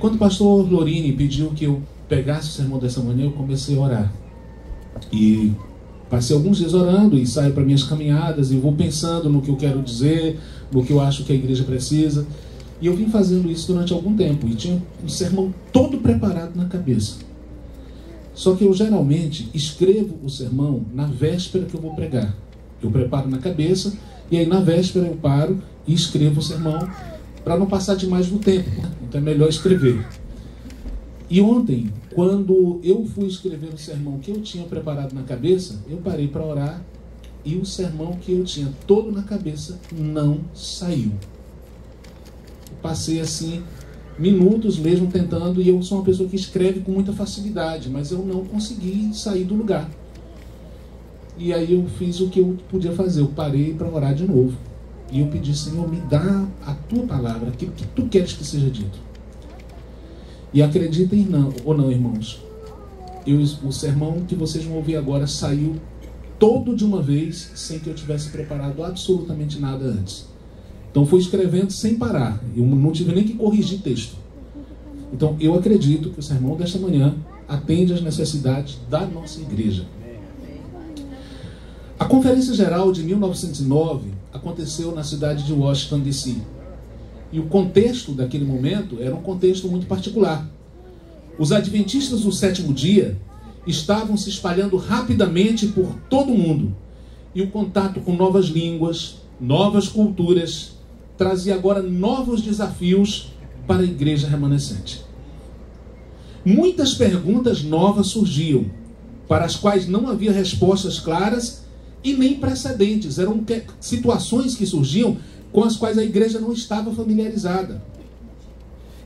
Quando o pastor Lorini pediu que eu pegasse o sermão dessa manhã, eu comecei a orar. E passei alguns dias orando e saio para minhas caminhadas e vou pensando no que eu quero dizer, no que eu acho que a igreja precisa. E eu vim fazendo isso durante algum tempo e tinha um sermão todo preparado na cabeça. Só que eu geralmente escrevo o sermão na véspera que eu vou pregar. Eu preparo na cabeça e aí na véspera eu paro e escrevo o sermão para não passar demais do tempo. Então é melhor escrever. E ontem, quando eu fui escrever o sermão que eu tinha preparado na cabeça, eu parei para orar e o sermão que eu tinha todo na cabeça não saiu. Eu passei assim minutos mesmo tentando, e eu sou uma pessoa que escreve com muita facilidade, mas eu não consegui sair do lugar. E aí eu fiz o que eu podia fazer, eu parei para orar de novo. E eu pedi: Senhor, me dá a tua palavra, aquilo que tu queres que seja dito. E acreditem ou não, irmãos, o sermão que vocês vão ouvir agora saiu todo de uma vez, sem que eu tivesse preparado absolutamente nada antes. Então fui escrevendo sem parar, eu não tive nem que corrigir texto. Então eu acredito que o sermão desta manhã atende às necessidades da nossa igreja. A Conferência Geral de 1909 aconteceu na cidade de Washington, D.C. E o contexto daquele momento era um contexto muito particular. Os adventistas do sétimo dia estavam se espalhando rapidamente por todo o mundo. E o contato com novas línguas, novas culturas, trazia agora novos desafios para a igreja remanescente. Muitas perguntas novas surgiam, para as quais não havia respostas claras e nem precedentes. Eram situações que surgiam com as quais a igreja não estava familiarizada.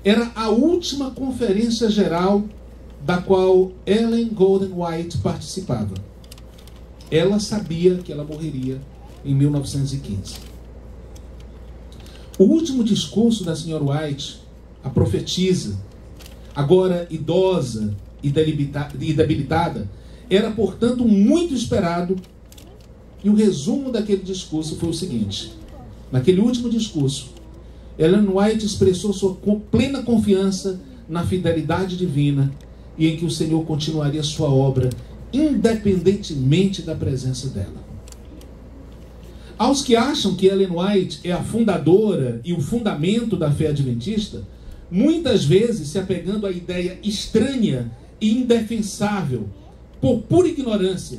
Era a última conferência geral da qual Ellen Golden White participava. Ela sabia que ela morreria em 1915. O último discurso da senhora White, a profetisa, agora idosa e debilitada, era, portanto, muito esperado. E o resumo daquele discurso foi o seguinte: naquele último discurso, Ellen White expressou sua plena confiança na fidelidade divina e em que o Senhor continuaria sua obra independentemente da presença dela. Aos que acham que Ellen White é a fundadora e o fundamento da fé adventista, muitas vezes se apegando à ideia estranha e indefensável, por pura ignorância,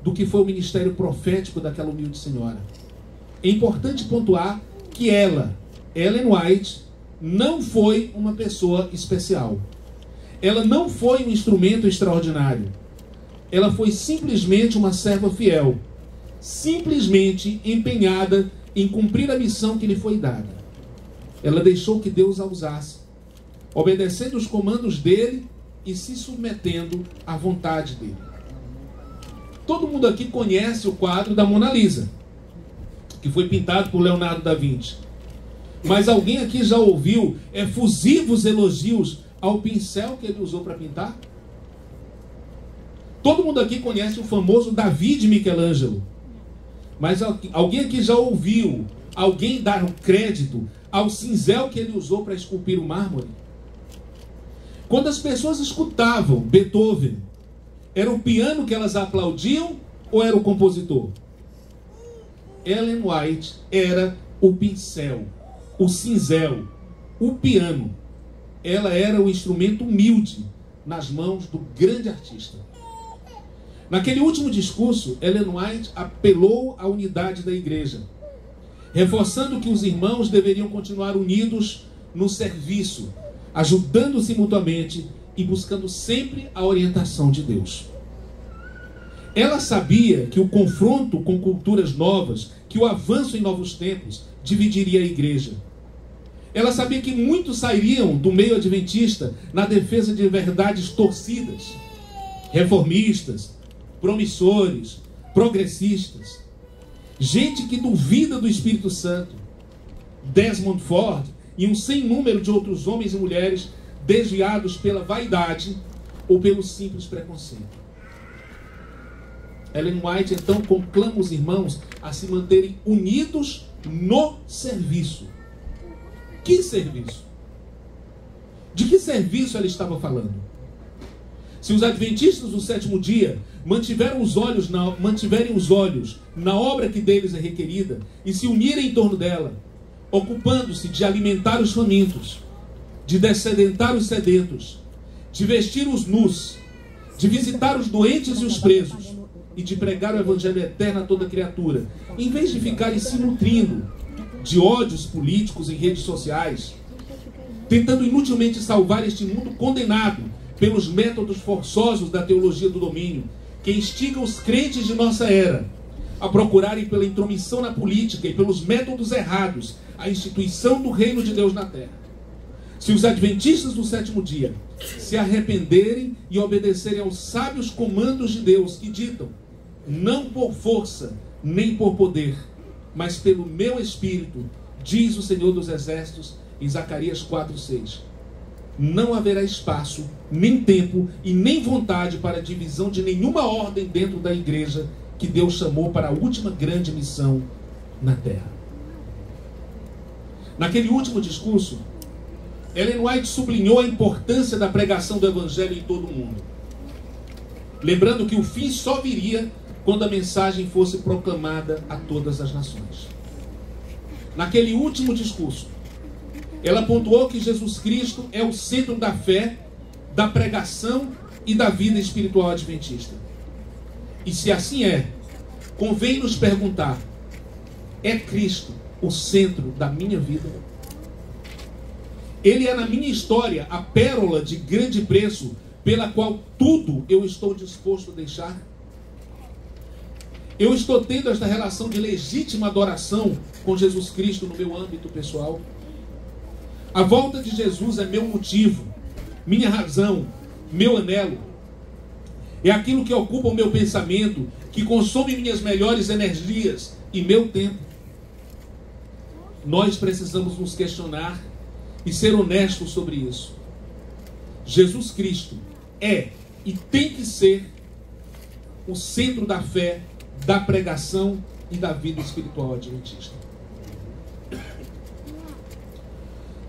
do que foi o ministério profético daquela humilde senhora. É importante pontuar que ela, Ellen White, não foi uma pessoa especial. Ela não foi um instrumento extraordinário. Ela foi simplesmente uma serva fiel, simplesmente empenhada em cumprir a missão que lhe foi dada. Ela deixou que Deus a usasse, obedecendo os comandos dele e se submetendo à vontade dele. Todo mundo aqui conhece o quadro da Mona Lisa, que foi pintado por Leonardo da Vinci. Mas alguém aqui já ouviu efusivos elogios ao pincel que ele usou para pintar? Todo mundo aqui conhece o famoso Davi de Michelangelo. Mas alguém aqui já ouviu alguém dar um crédito ao cinzel que ele usou para esculpir o mármore? Quando as pessoas escutavam Beethoven, era o piano que elas aplaudiam ou era o compositor? Ellen White era o pincel, o cinzel, o piano. Ela era o instrumento humilde nas mãos do grande artista. Naquele último discurso, Ellen White apelou à unidade da igreja, reforçando que os irmãos deveriam continuar unidos no serviço, ajudando-se mutuamente e buscando sempre a orientação de Deus. Ela sabia que o confronto com culturas novas, que o avanço em novos tempos, dividiria a igreja. Ela sabia que muitos sairiam do meio adventista na defesa de verdades torcidas, reformistas, promissores, progressistas, gente que duvida do Espírito Santo, Desmond Ford e um sem número de outros homens e mulheres desviados pela vaidade ou pelo simples preconceito. Ellen White então conclama os irmãos a se manterem unidos no serviço. Que serviço? De que serviço ela estava falando? Se os adventistas do sétimo dia mantiverem os olhos na obra que deles é requerida e se unirem em torno dela, ocupando-se de alimentar os famintos, de dessedentar os sedentos, de vestir os nus, de visitar os doentes e os presos e de pregar o evangelho eterno a toda criatura, em vez de ficarem se nutrindo de ódios políticos em redes sociais, tentando inutilmente salvar este mundo condenado pelos métodos forçosos da teologia do domínio, que instiga os crentes de nossa era a procurarem pela intromissão na política e pelos métodos errados a instituição do reino de Deus na terra. Se os adventistas do sétimo dia se arrependerem e obedecerem aos sábios comandos de Deus que ditam: não por força nem por poder, mas pelo meu espírito, diz o Senhor dos Exércitos em Zacarias 4:6, não haverá espaço, nem tempo e nem vontade para a divisão de nenhuma ordem dentro da igreja que Deus chamou para a última grande missão na terra. Naquele último discurso, Ellen White sublinhou a importância da pregação do evangelho em todo o mundo, lembrando que o fim só viria quando a mensagem fosse proclamada a todas as nações. Naquele último discurso, ela pontuou que Jesus Cristo é o centro da fé, da pregação e da vida espiritual adventista. E se assim é, convém nos perguntar: é Cristo o centro da minha vida? Ele é na minha história a pérola de grande preço pela qual tudo eu estou disposto a deixar? Eu estou tendo esta relação de legítima adoração com Jesus Cristo no meu âmbito pessoal? A volta de Jesus é meu motivo, minha razão, meu anelo. É aquilo que ocupa o meu pensamento, que consome minhas melhores energias e meu tempo. Nós precisamos nos questionar e ser honestos sobre isso. Jesus Cristo é e tem que ser o centro da fé, da pregação e da vida espiritual adventista.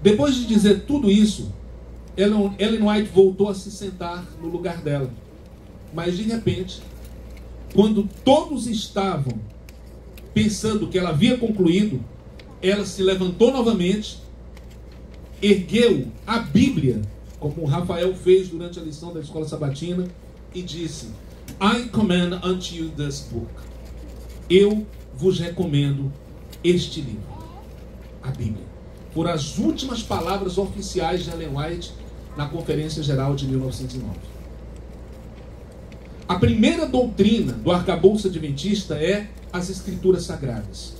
Depois de dizer tudo isso, Ellen White voltou a se sentar no lugar dela. Mas de repente, quando todos estavam pensando que ela havia concluído, ela se levantou novamente, ergueu a Bíblia, como o Rafael fez durante a lição da escola sabatina, e disse: I commend unto you this book. Eu vos recomendo este livro, a Bíblia. Foram as últimas palavras oficiais de Ellen White na Conferência Geral de 1909. A primeira doutrina do arcabouço adventista é as Escrituras Sagradas.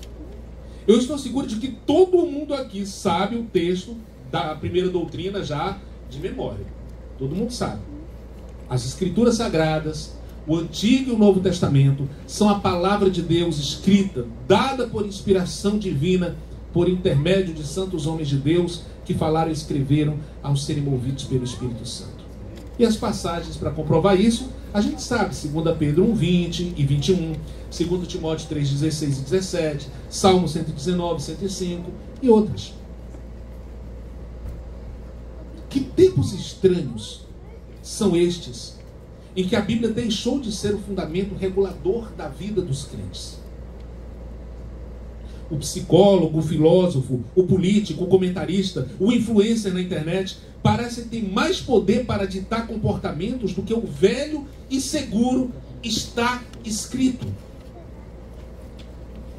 Eu estou seguro de que todo mundo aqui sabe o texto da primeira doutrina já de memória. Todo mundo sabe. As Escrituras Sagradas, o Antigo e o Novo Testamento, são a palavra de Deus escrita, dada por inspiração divina, por intermédio de santos homens de Deus que falaram e escreveram ao serem movidos pelo Espírito Santo. E as passagens para comprovar isso, a gente sabe: 2 Pedro 1:20 e 21, 2 Timóteo 3:16 e 17, Salmo 119, 105 e outras. Que tempos estranhos são estes em que a Bíblia deixou de ser o fundamento regulador da vida dos crentes? O psicólogo, o filósofo, o político, o comentarista, o influencer na internet parecem ter mais poder para ditar comportamentos do que o velho e seguro está escrito.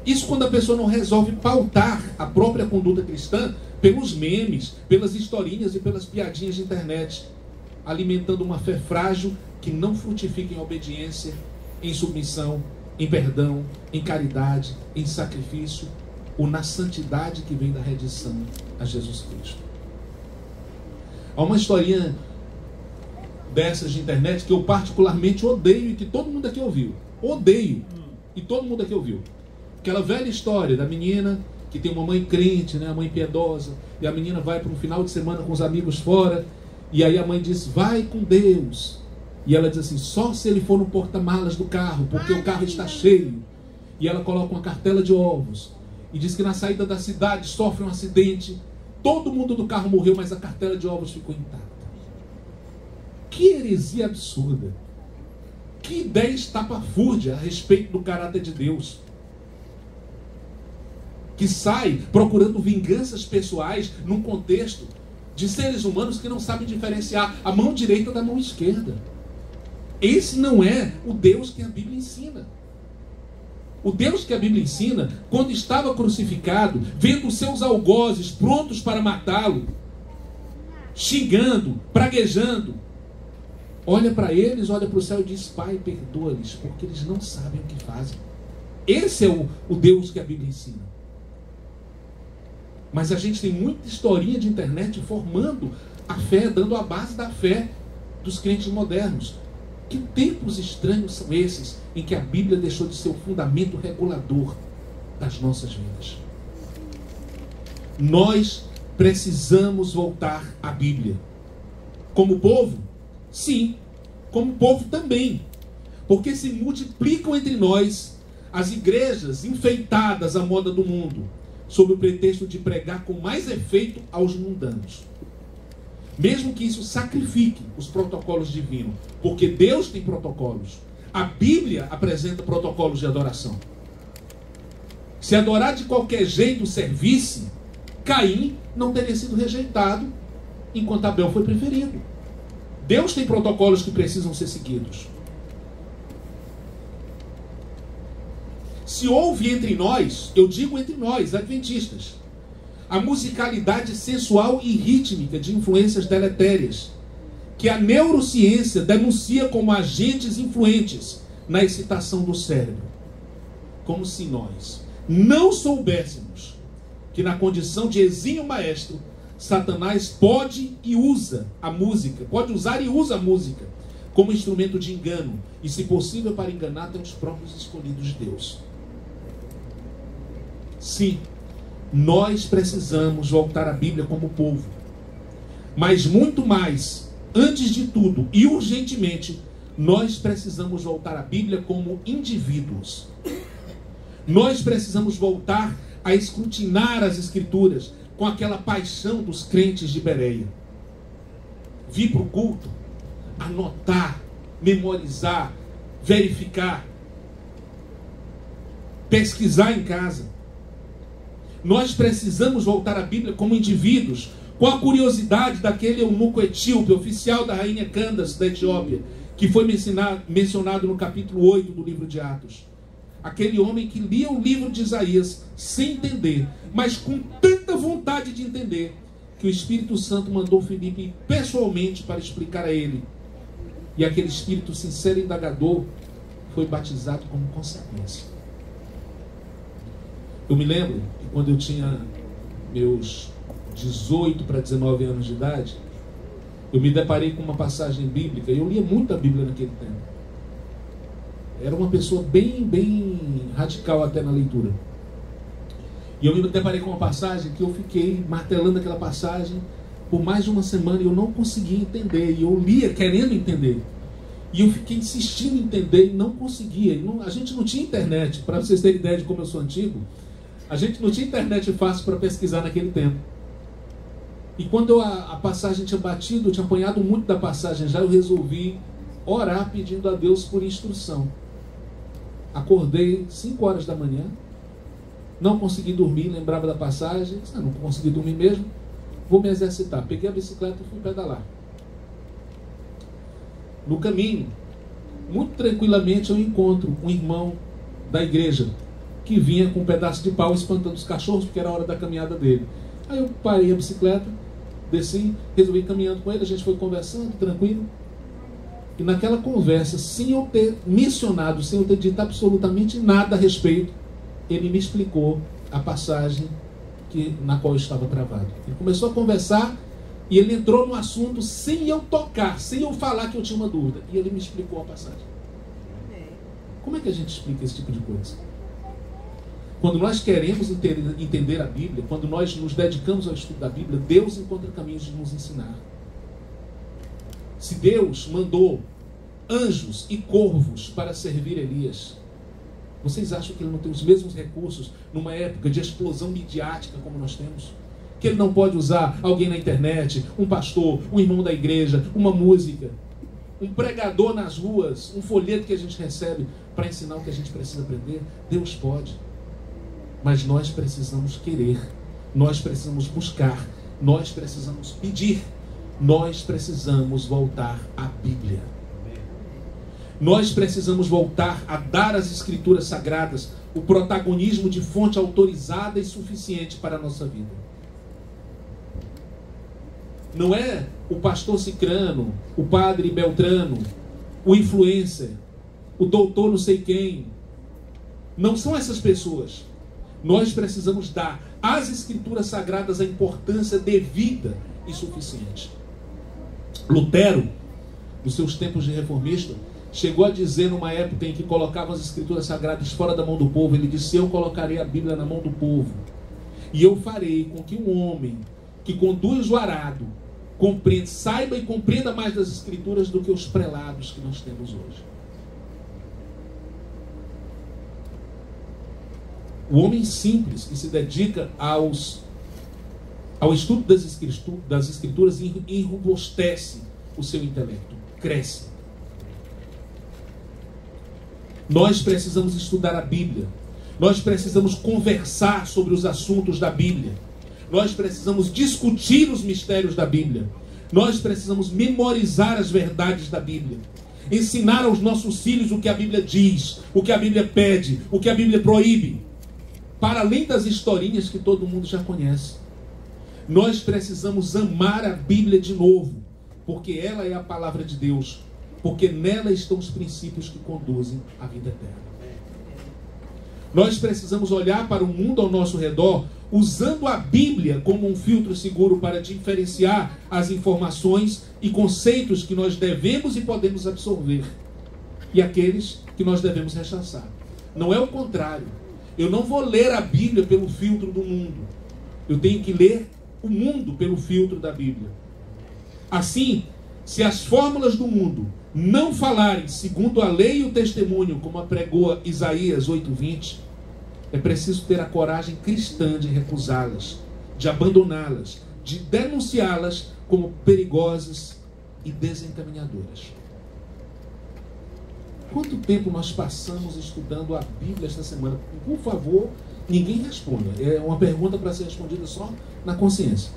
Isso quando a pessoa não resolve pautar a própria conduta cristã pelos memes, pelas historinhas e pelas piadinhas de internet, alimentando uma fé frágil que não frutifica em obediência, em submissão, em perdão, em caridade, em sacrifício, ou na santidade que vem da redição a Jesus Cristo. Há uma historinha dessas de internet que eu particularmente odeio e que todo mundo aqui ouviu. Odeio. E todo mundo aqui ouviu. Aquela velha história da menina que tem uma mãe crente, né, a mãe piedosa, e a menina vai para um final de semana com os amigos fora, e aí a mãe diz: vai com Deus. E ela diz assim: só se ele for no porta-malas do carro, porque o carro está cheio. E ela coloca uma cartela de ovos e diz que na saída da cidade sofre um acidente todo mundo do carro morreu, mas a cartela de ovos ficou intacta. Que heresia absurda. Que ideia estapafúrdia a respeito do caráter de Deus. Que sai procurando vinganças pessoais num contexto de seres humanos que não sabem diferenciar a mão direita da mão esquerda. Esse não é o Deus que a Bíblia ensina. O Deus que a Bíblia ensina, quando estava crucificado, vendo os seus algozes prontos para matá-lo, xingando, praguejando, olha para eles, olha para o céu e diz: Pai, perdoa-lhes, porque eles não sabem o que fazem. Esse é o Deus que a Bíblia ensina. Mas a gente tem muita historinha de internet formando a fé, dando a base da fé dos crentes modernos. Que tempos estranhos são esses em que a Bíblia deixou de ser o fundamento regulador das nossas vidas? Nós precisamos voltar à Bíblia. Como povo? Sim. Como povo também. Porque se multiplicam entre nós as igrejas enfeitadas à moda do mundo, sob o pretexto de pregar com mais efeito aos mundanos. Mesmo que isso sacrifique os protocolos divinos, porque Deus tem protocolos. A Bíblia apresenta protocolos de adoração. Se adorar de qualquer jeito servisse, Caim não teria sido rejeitado, enquanto Abel foi preferido. Deus tem protocolos que precisam ser seguidos. Se houve entre nós, eu digo entre nós, adventistas, a musicalidade sensual e rítmica de influências deletérias, que a neurociência denuncia como agentes influentes na excitação do cérebro. Como se nós não soubéssemos que na condição de exímio maestro, Satanás pode e usa a música, pode usar e usa a música como instrumento de engano, e se possível para enganar até os próprios escolhidos de Deus. Sim, nós precisamos voltar à Bíblia como povo. Mas muito mais, antes de tudo e urgentemente, nós precisamos voltar à Bíblia como indivíduos. Nós precisamos voltar a escrutinar as Escrituras com aquela paixão dos crentes de Bereia. Vir para o culto, anotar, memorizar, verificar, pesquisar em casa. Nós precisamos voltar à Bíblia como indivíduos, com a curiosidade daquele eunuco etíope, oficial da rainha Candace da Etiópia, que foi mencionado no capítulo 8 do livro de Atos. Aquele homem que lia o livro de Isaías sem entender, mas com tanta vontade de entender, que o Espírito Santo mandou Filipe pessoalmente para explicar a ele. E aquele espírito sincero e indagador foi batizado como consequência. Eu me lembro que quando eu tinha meus 18 para 19 anos de idade, eu me deparei com uma passagem bíblica, e eu lia muito a Bíblia naquele tempo. Era uma pessoa bem radical até na leitura. E eu me deparei com uma passagem que eu fiquei martelando aquela passagem por mais de uma semana e eu não conseguia entender. E eu lia querendo entender. E eu fiquei insistindo em entender e não conseguia. A gente não tinha internet, para vocês terem ideia de como eu sou antigo. A gente não tinha internet fácil para pesquisar naquele tempo. E quando a passagem tinha batido, eu tinha apanhado muito da passagem já, eu resolvi orar pedindo a Deus por instrução. Acordei 5 horas da manhã, não consegui dormir, lembrava da passagem, não consegui dormir mesmo, vou me exercitar. Peguei a bicicleta e fui pedalar. No caminho, muito tranquilamente, eu encontro um irmão da igreja que vinha com um pedaço de pau espantando os cachorros, porque era a hora da caminhada dele. Aí eu parei a bicicleta, desci, resolvi ir caminhando com ele, a gente foi conversando, tranquilo. E naquela conversa, sem eu ter mencionado, sem eu ter dito absolutamente nada a respeito, ele me explicou a passagem na qual eu estava travado. Ele começou a conversar e ele entrou no assunto sem eu tocar, sem eu falar que eu tinha uma dúvida. E ele me explicou a passagem. Como é que a gente explica esse tipo de coisa? Quando nós queremos entender a Bíblia, quando nós nos dedicamos ao estudo da Bíblia, Deus encontra caminhos de nos ensinar. Se Deus mandou anjos e corvos para servir Elias, vocês acham que ele não tem os mesmos recursos numa época de explosão midiática como nós temos? que ele não pode usar alguém na internet, um pastor, um irmão da igreja, uma música, um pregador nas ruas, um folheto que a gente recebe para ensinar o que a gente precisa aprender? Deus pode. Mas nós precisamos querer, nós precisamos buscar, nós precisamos pedir, nós precisamos voltar à Bíblia. Nós precisamos voltar a dar às Escrituras Sagradas o protagonismo de fonte autorizada e suficiente para a nossa vida. Não é o pastor Cicrano, o padre Beltrano, o influencer, o doutor não sei quem. Não são essas pessoas. Nós precisamos dar às Escrituras Sagradas a importância devida e suficiente. Lutero, nos seus tempos de reformista, chegou a dizer numa época em que colocava as Escrituras Sagradas fora da mão do povo, ele disse: eu colocarei a Bíblia na mão do povo, e eu farei com que um homem que conduz o arado saiba e compreenda mais das Escrituras do que os prelados que nós temos hoje. O homem simples que se dedica ao estudo das Escrituras enrobustece o seu intelecto, cresce. Nós precisamos estudar a Bíblia. Nós precisamos conversar sobre os assuntos da Bíblia. Nós precisamos discutir os mistérios da Bíblia. Nós precisamos memorizar as verdades da Bíblia. Ensinar aos nossos filhos o que a Bíblia diz, o que a Bíblia pede, o que a Bíblia proíbe. Para além das historinhas que todo mundo já conhece. Nós precisamos amar a Bíblia de novo, porque ela é a palavra de Deus. Porque nela estão os princípios que conduzem à vida eterna. Nós precisamos olhar para o mundo ao nosso redor usando a Bíblia como um filtro seguro para diferenciar as informações e conceitos que nós devemos e podemos absorver e aqueles que nós devemos rechaçar. Não é o contrário. Eu não vou ler a Bíblia pelo filtro do mundo. Eu tenho que ler o mundo pelo filtro da Bíblia. Assim, se as fórmulas do mundo não falarem segundo a lei e o testemunho, como apregou Isaías 8:20, é preciso ter a coragem cristã de recusá-las, de abandoná-las, de denunciá-las como perigosas e desencaminhadoras. Quanto tempo nós passamos estudando a Bíblia esta semana? Por favor, ninguém responda. É uma pergunta para ser respondida só na consciência.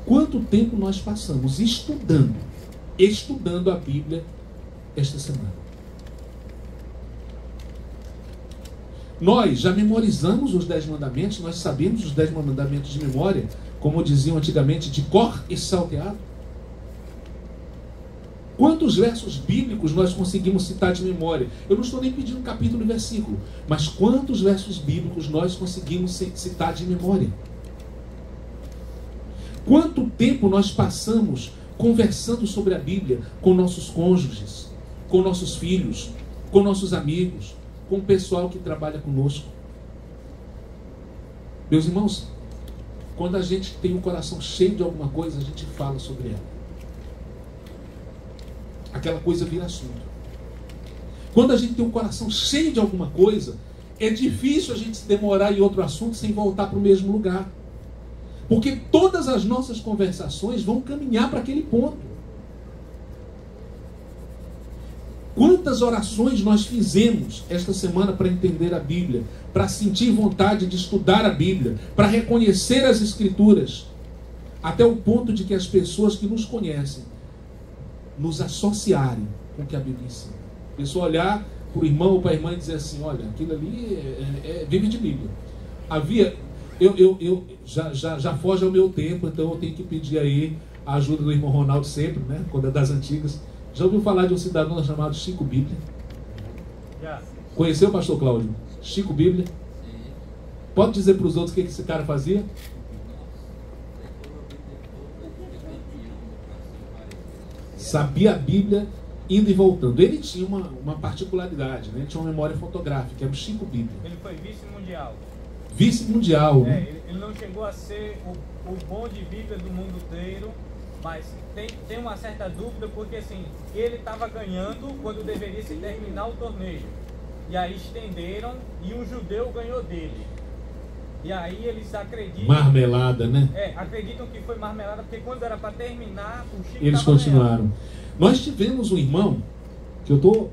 Quanto tempo nós passamos estudando a Bíblia esta semana? Nós já memorizamos os 10 mandamentos, nós sabemos os 10 mandamentos de memória, como diziam antigamente, de cor e salteado. Quantos versos bíblicos nós conseguimos citar de memória? Eu não estou nem pedindo capítulo e versículo, mas quantos versos bíblicos nós conseguimos citar de memória? Quanto tempo nós passamos conversando sobre a Bíblia com nossos cônjuges, com nossos filhos, com nossos amigos, com o pessoal que trabalha conosco? Meus irmãos, quando a gente tem o coração cheio de alguma coisa, a gente fala sobre ela. Aquela coisa vira assunto. Quando a gente tem o coração cheio de alguma coisa, é difícil a gente se demorar em outro assunto sem voltar para o mesmo lugar. Porque todas as nossas conversações vão caminhar para aquele ponto. Quantas orações nós fizemos esta semana para entender a Bíblia, para sentir vontade de estudar a Bíblia, para reconhecer as Escrituras, até o ponto de que as pessoas que nos conhecem nos associarem com o que a Bíblia ensina. A pessoa olhar para o irmão ou para a irmã e dizer assim: olha, aquilo ali vive de Bíblia. Já foge ao meu tempo, então eu tenho que pedir aí a ajuda do irmão Ronaldo sempre, né, quando é das antigas. Já ouviu falar de um cidadão chamado Chico Bíblia? Já. Conheceu o pastor Cláudio? Chico Bíblia? Sim. Pode dizer para os outros o que esse cara fazia? Sabia a Bíblia indo e voltando. Ele tinha uma particularidade, né? Ele tinha uma memória fotográfica, era o Chico Bíblia. Ele foi vice-mundial. Vice-mundial. Né? Ele não chegou a ser o bom de Bíblia do mundo inteiro, mas tem uma certa dúvida, porque assim, ele estava ganhando quando deveria se terminar o torneio. E aí estenderam e um judeu ganhou dele. E aí eles acreditam... Marmelada, né? Acreditam que foi marmelada, porque quando era para terminar, o Chico eles continuaram. Ganhando. Nós tivemos um irmão, que eu estou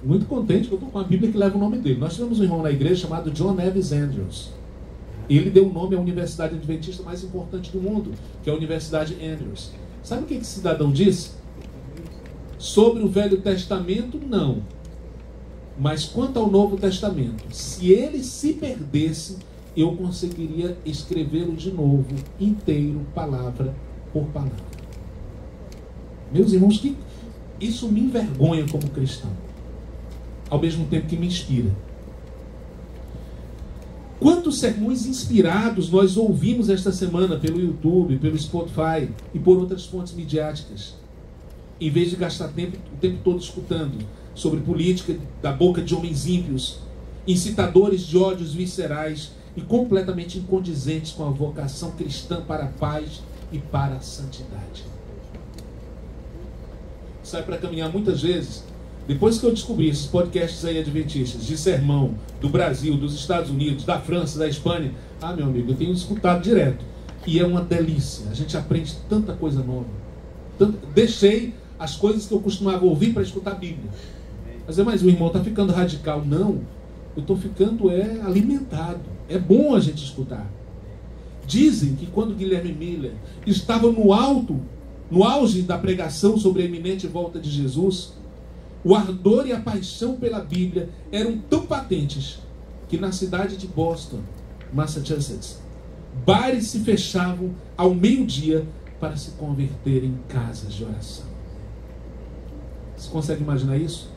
muito contente, que eu estou com a Bíblia que leva o nome dele. Nós tivemos um irmão na igreja chamado John Nevis Andrews. Ele deu o nome à universidade adventista mais importante do mundo, que é a Universidade Andrews. Sabe o que esse cidadão disse? Sobre o Velho Testamento, não. Mas quanto ao Novo Testamento, se ele se perdesse, eu conseguiria escrevê-lo de novo, inteiro, palavra por palavra. Meus irmãos, isso me envergonha como cristão, ao mesmo tempo que me inspira. Quantos sermões inspirados nós ouvimos esta semana pelo YouTube, pelo Spotify e por outras fontes midiáticas, em vez de gastar o tempo todo escutando sobre política da boca de homens ímpios, incitadores de ódios viscerais e completamente incondizentes com a vocação cristã para a paz e para a santidade. Sai para caminhar muitas vezes. Depois que eu descobri esses podcasts aí adventistas, de sermão, do Brasil, dos Estados Unidos, da França, da Espanha, meu amigo, eu tenho escutado direto. E é uma delícia. A gente aprende tanta coisa nova. Deixei as coisas que eu costumava ouvir para escutar a Bíblia. Mas o irmão está ficando radical. Não, eu estou ficando alimentado. É bom a gente escutar. Dizem que quando Guilherme Miller estava no auge da pregação sobre a iminente volta de Jesus, o ardor e a paixão pela Bíblia eram tão patentes que na cidade de Boston, Massachusetts, bares se fechavam ao meio-dia para se converter em casas de oração. Você consegue imaginar isso?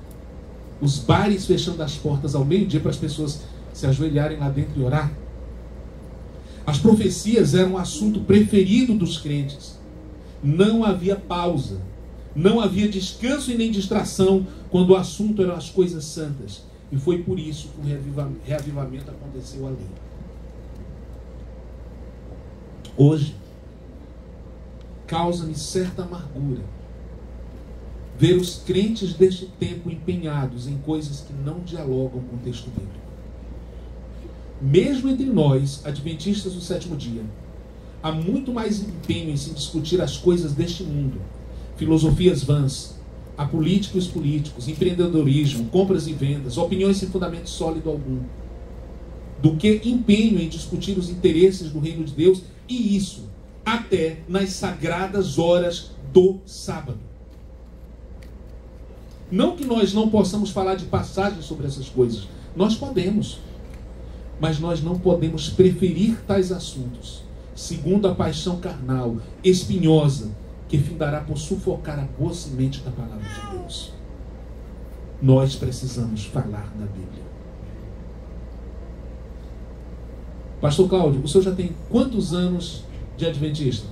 Os bares fechando as portas ao meio-dia para as pessoas se ajoelharem lá dentro e orar. As profecias eram o assunto preferido dos crentes. Não havia pausa. Não havia descanso e nem distração quando o assunto eram as coisas santas. E foi por isso que o reavivamento aconteceu ali. Hoje, causa-me certa amargura ver os crentes deste tempo empenhados em coisas que não dialogam com o texto bíblico. Mesmo entre nós, adventistas do sétimo dia, há muito mais empenho em se discutir as coisas deste mundo, filosofias vãs, a política e os políticos, empreendedorismo, compras e vendas, opiniões sem fundamento sólido algum, do que empenho em discutir os interesses do reino de Deus, e isso até nas sagradas horas do sábado. Não que nós não possamos falar de passagens sobre essas coisas, nós podemos, mas nós não podemos preferir tais assuntos segundo a paixão carnal, espinhosa, que findará por sufocar a boa semente da palavra de Deus. Nós precisamos falar da Bíblia. Pastor Cláudio, o senhor já tem quantos anos de adventista?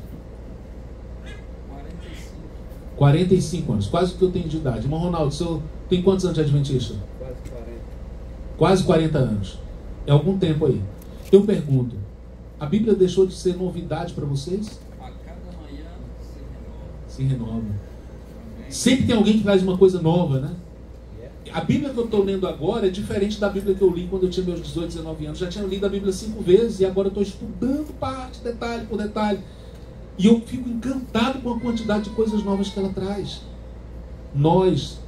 45 anos, quase o que eu tenho de idade. Irmão Ronaldo, o senhor tem quantos anos de adventista? Quase 40. Quase 40 anos. É algum tempo aí. Eu pergunto, a Bíblia deixou de ser novidade para vocês? A cada manhã se renova. Sempre tem alguém que traz uma coisa nova, né? A Bíblia que eu estou lendo agora é diferente da Bíblia que eu li quando eu tinha meus 18, 19 anos. Já tinha lido a Bíblia 5 vezes e agora eu estou estudando parte, detalhe por detalhe. E eu fico encantado com a quantidade de coisas novas que ela traz. Nós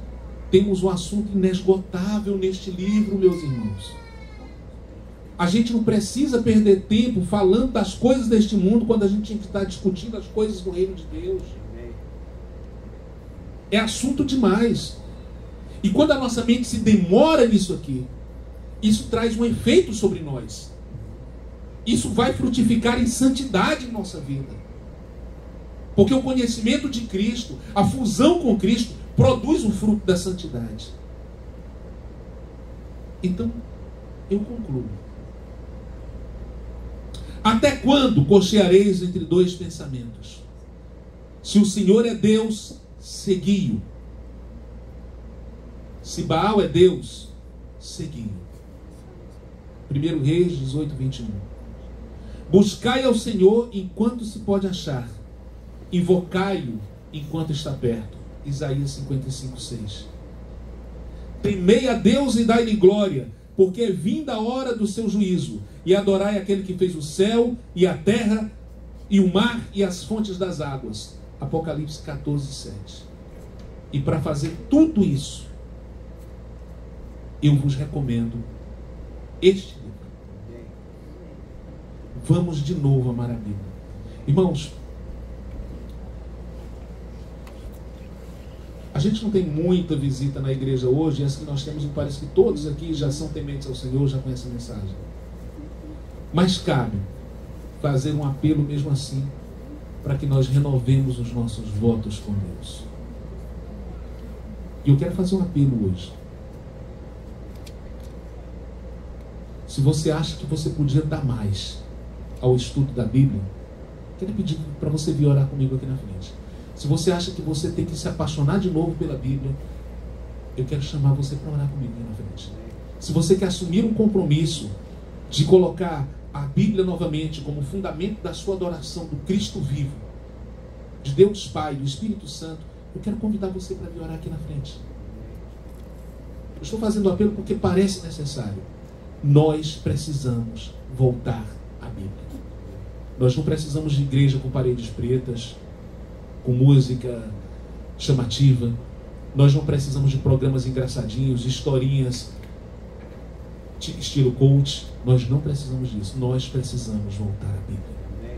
temos um assunto inesgotável neste livro, meus irmãos. A gente não precisa perder tempo falando das coisas deste mundo quando a gente tinha que estar discutindo as coisas do reino de Deus. É assunto demais. E quando a nossa mente se demora nisso aqui, isso traz um efeito sobre nós. Isso vai frutificar em santidade em nossa vida. Porque o conhecimento de Cristo, a fusão com Cristo, produz o fruto da santidade. Então, eu concluo. Até quando cocheareis entre dois pensamentos? Se o Senhor é Deus, segui-o. Se Baal é Deus, segui-o. 1 Reis 18, 21. Buscai ao Senhor enquanto se pode achar. Invocai-o enquanto está perto. Isaías 55, 6. Temei a Deus e dai-lhe glória. porque é vinda a hora do seu juízo, e adorai aquele que fez o céu e a terra e o mar e as fontes das águas. Apocalipse 14, 7. E para fazer tudo isso, eu vos recomendo este livro. Vamos de novo amar a Bíblia. Irmãos, a gente não tem muita visita na igreja hoje, e as que nós temos, me parece que todos aqui já são tementes ao Senhor, já conhecem a mensagem. Mas cabe fazer um apelo mesmo assim, para que nós renovemos os nossos votos com Deus. E eu quero fazer um apelo hoje. Se você acha que você podia dar mais ao estudo da Bíblia, quero pedir para você vir orar comigo aqui na frente. Se você acha que você tem que se apaixonar de novo pela Bíblia, eu quero chamar você para orar comigo aqui na frente. Se você quer assumir um compromisso de colocar a Bíblia novamente como fundamento da sua adoração do Cristo vivo, de Deus Pai, do Espírito Santo, eu quero convidar você para vir orar aqui na frente. Eu estou fazendo o apelo porque parece necessário. Nós precisamos voltar à Bíblia. Nós não precisamos de igreja com paredes pretas, com música chamativa. Nós não precisamos de programas engraçadinhos, historinhas estilo coach. Nós não precisamos disso. Nós precisamos voltar à Bíblia.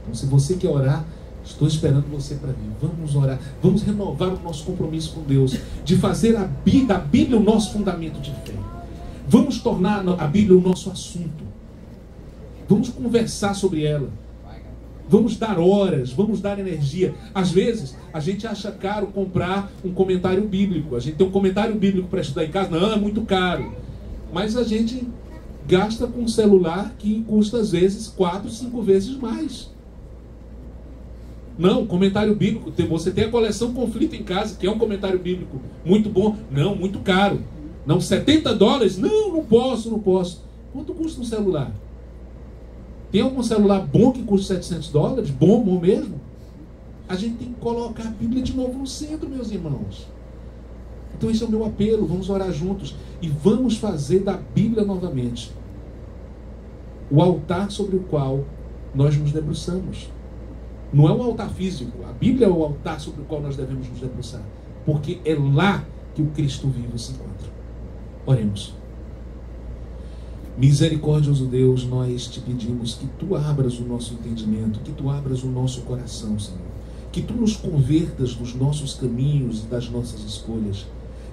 Então, se você quer orar, estou esperando você para vir. Vamos orar. Vamos renovar o nosso compromisso com Deus, de fazer da Bíblia o nosso fundamento de fé. Vamos tornar a Bíblia o nosso assunto. Vamos conversar sobre ela. Vamos dar horas, vamos dar energia. Às vezes, a gente acha caro comprar um comentário bíblico. A gente tem um comentário bíblico para estudar em casa. Não, é muito caro. Mas a gente gasta com um celular que custa, às vezes, 4, 5 vezes mais. Não, comentário bíblico. Você tem a coleção Conflito em Casa, que é um comentário bíblico muito bom. Não, muito caro. Não, $70? Não posso. Quanto custa um celular? Tem algum celular bom que custa $700? Bom mesmo? A gente tem que colocar a Bíblia de novo no centro, meus irmãos. Então esse é o meu apelo. Vamos orar juntos e vamos fazer da Bíblia novamente o altar sobre o qual nós nos debruçamos. Não é um altar físico. A Bíblia é o altar sobre o qual nós devemos nos debruçar, porque é lá que o Cristo vivo se encontra. Oremos. Misericordioso Deus, nós te pedimos que tu abras o nosso entendimento, que tu abras o nosso coração, Senhor. Que tu nos convertas dos nossos caminhos e das nossas escolhas.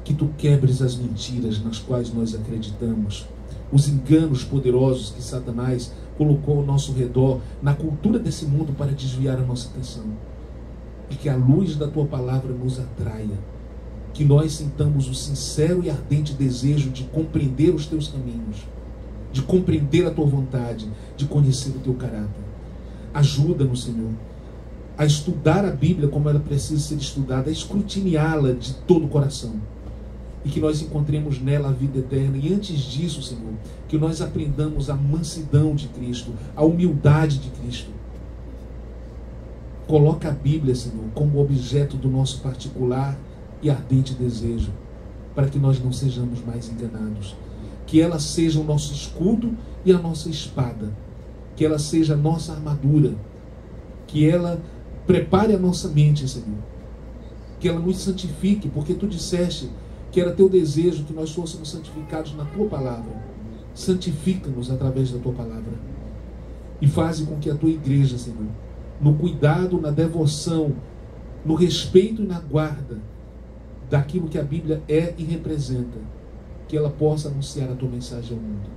Que tu quebres as mentiras nas quais nós acreditamos, os enganos poderosos que Satanás colocou ao nosso redor, na cultura desse mundo, para desviar a nossa atenção. E que a luz da tua palavra nos atraia. Que nós sintamos o sincero e ardente desejo de compreender os teus caminhos, de compreender a tua vontade, de conhecer o teu caráter. Ajuda-nos, Senhor, a estudar a Bíblia como ela precisa ser estudada, a escrutiná-la de todo o coração. E que nós encontremos nela a vida eterna. E antes disso, Senhor, que nós aprendamos a mansidão de Cristo, a humildade de Cristo. Coloca a Bíblia, Senhor, como objeto do nosso particular e ardente desejo, para que nós não sejamos mais enganados. Que ela seja o nosso escudo e a nossa espada. Que ela seja a nossa armadura. Que ela prepare a nossa mente, Senhor. Que ela nos santifique, porque tu disseste que era teu desejo que nós fôssemos santificados na tua palavra. Santifica-nos através da tua palavra. E faze com que a tua igreja, Senhor, no cuidado, na devoção, no respeito e na guarda daquilo que a Bíblia é e representa, que ela possa anunciar a tua mensagem ao mundo.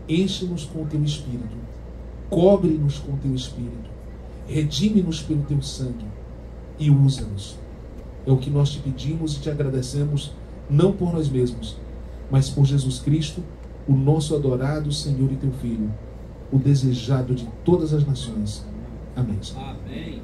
Enche-nos com o teu Espírito. Cobre-nos com o teu Espírito. Redime-nos pelo teu sangue. E usa-nos. É o que nós te pedimos e te agradecemos, não por nós mesmos, mas por Jesus Cristo, o nosso adorado Senhor e teu Filho, o desejado de todas as nações. Amém. Amém.